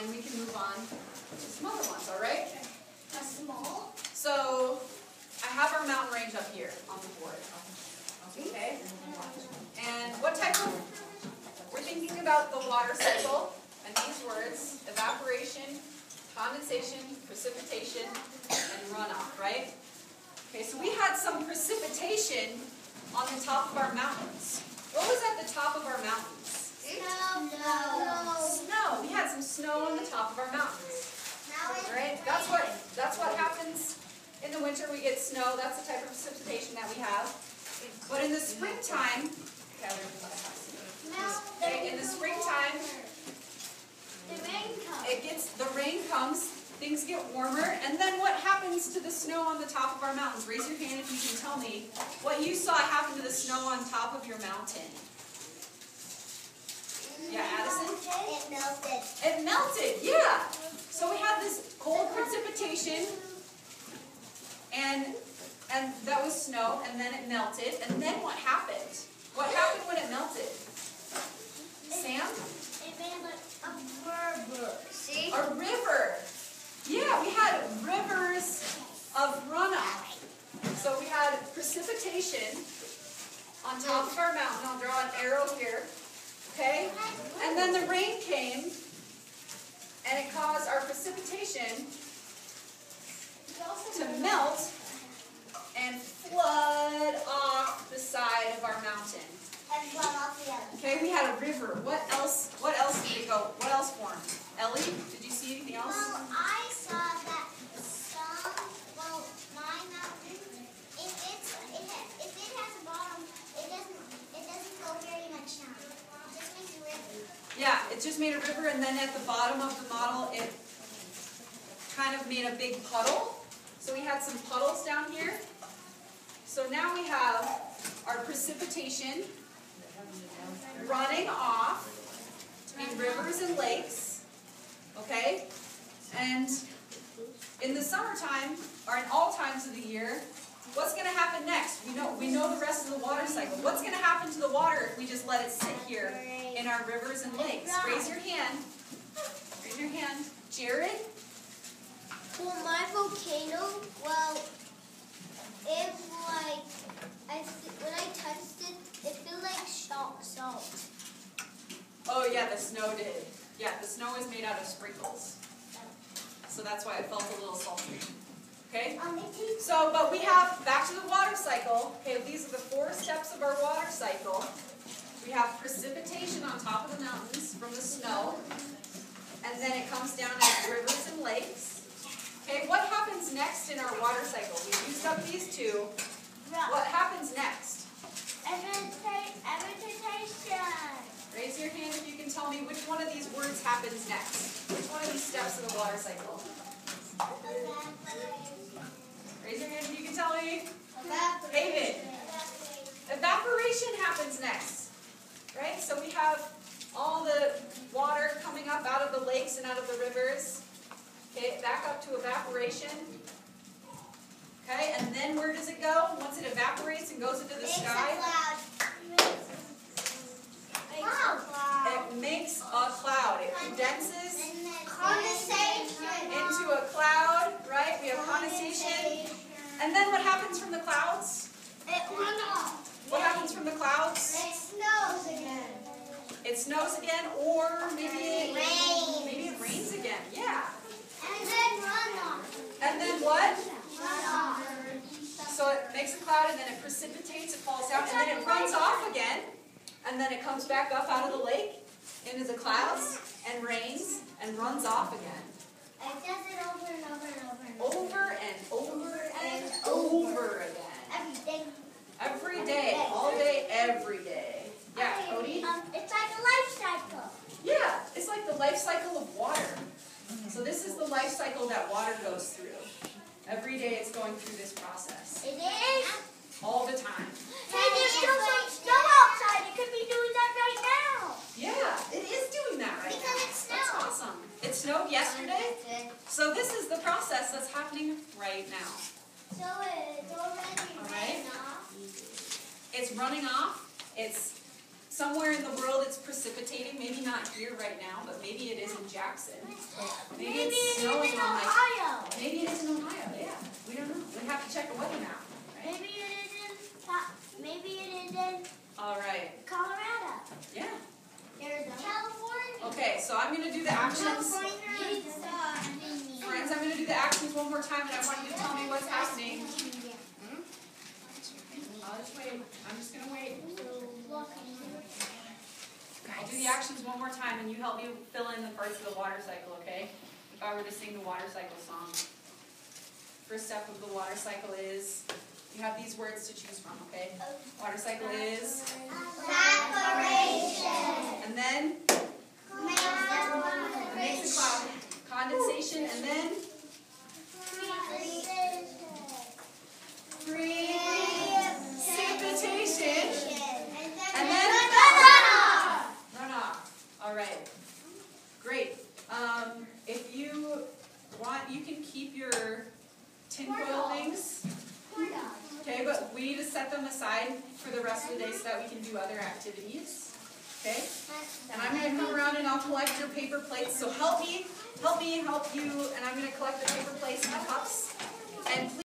then we can move on to some other ones, all right? A small? So, I have our mountain range up here on the board. Okay? And what type of, we're thinking about the water cycle and these words, evaporation, condensation, precipitation, and runoff, right? Okay, so we had some precipitation on the top of our mountains. What was at the top of our mountains? Snow. We had some snow on the top of our mountains. Right? That's what happens in the winter. We get snow. That's the type of precipitation that we have. But in the springtime, in the springtime, the rain comes, things get warmer, and then what happens to the snow on the top of our mountains? Raise your hand if you can tell me what you saw happen to the snow on top of your mountain. Yeah, Addison? It melted. It melted, yeah. So we had this cold precipitation, and that was snow, and then it melted, and then what happened? What happened when it melted? Sam? It made like a river. See? A river. Yeah, we had rivers of runoff. So we had precipitation on top of our mountain. I'll draw an arrow here. Okay? And then the rain came, and it caused our precipitation to melt and flood off the side of our mountain. And flood off the other. Okay, we had a river. What else did it go? What else formed? Ellie, did you see anything else? Well, I saw that my mountain, if it has a bottom, it doesn't go very much down. It just makes a river. Yeah, it just made a river, and then at the bottom of the model, it kind of made a big puddle. So we had some puddles down here. So now we have our precipitation running off in rivers and lakes, okay? And in the summertime, or in all times of the year, what's going to happen next? We know the rest of the water cycle. What's going to happen to the water if we just let it sit here in our rivers and lakes? Raise your hand. Raise your hand. Jared? Well, my volcano, it like, when I touched it, it felt like salt. Oh yeah, the snow did. Yeah, the snow is made out of sprinkles. So that's why it felt a little salty. Okay? So, but we have, back to the water cycle. Okay, these are the 4 steps of our water cycle. We have precipitation on top of the mountains from the snow. And then it comes down as rivers and lakes. Okay, what happens next in our water cycle? We've used up these 2. What happens next? Evaporation. Raise your hand if you can tell me which one of these words happens next. Which one of these steps of the water cycle? Raise your hand if you can tell me. David. Evaporation happens next. Right? So we have all the water coming up out of the lakes and out of the rivers. Okay, back up to evaporation. Okay, and then where does it go? Once it evaporates and goes into the sky? It makes a cloud. It condenses into a cloud, right? We have condensation. And then what happens from the clouds? It runs off. What happens from the clouds? It snows again. It snows again, or maybe it rains again. Yeah. And then runoff. And then what? Runoff. So it makes a cloud, and then it precipitates, it falls down, and then it runs off again. And then it comes back up out of the lake into the clouds and rains and runs off again. It does it over and over and over and Over and over and over again. every day. Every day, all day, every day. Yeah, Cody? It's like a life cycle. Yeah, it's like the life cycle of water. So this is the life cycle that water goes through. Every day it's going through this process. It is? All the time. Hey, there's still some snow outside. It could be doing that right now. Yeah, it is doing that right now. Because it snowed. That's awesome. It snowed yesterday. So this is the process that's happening right now. So it's already running off. It's running off. somewhere in the world it's precipitating. Maybe not here right now, but maybe it is in Jackson. Maybe it's snowing on Ohio. Maybe it is in Ohio, yeah. We don't know. We have to check a weather map. Right? Maybe it is in All right. Colorado. Yeah. Arizona. California. Okay, so I'm going to do the actions. Friends, I'm going to do the actions one more time, and I want you to tell me what's happening. I'll just wait. I'm just going to wait. I'll do the actions one more time, and you help me fill in the parts of the water cycle, okay? If I were to sing the water cycle song. First step of the water cycle is, you have these words to choose from, okay? Water cycle is? Evaporation. And then? Makes a cloud. Condensation, and then? Precipitation. And then? Runoff. All right. Great. If you want, you can keep your tinfoil things. Okay, but we need to set them aside for the rest of the day so that we can do other activities. Okay? And I'm going to come around and I'll collect your paper plates. So help me help you, and I'm going to collect the paper plates and the cups. And please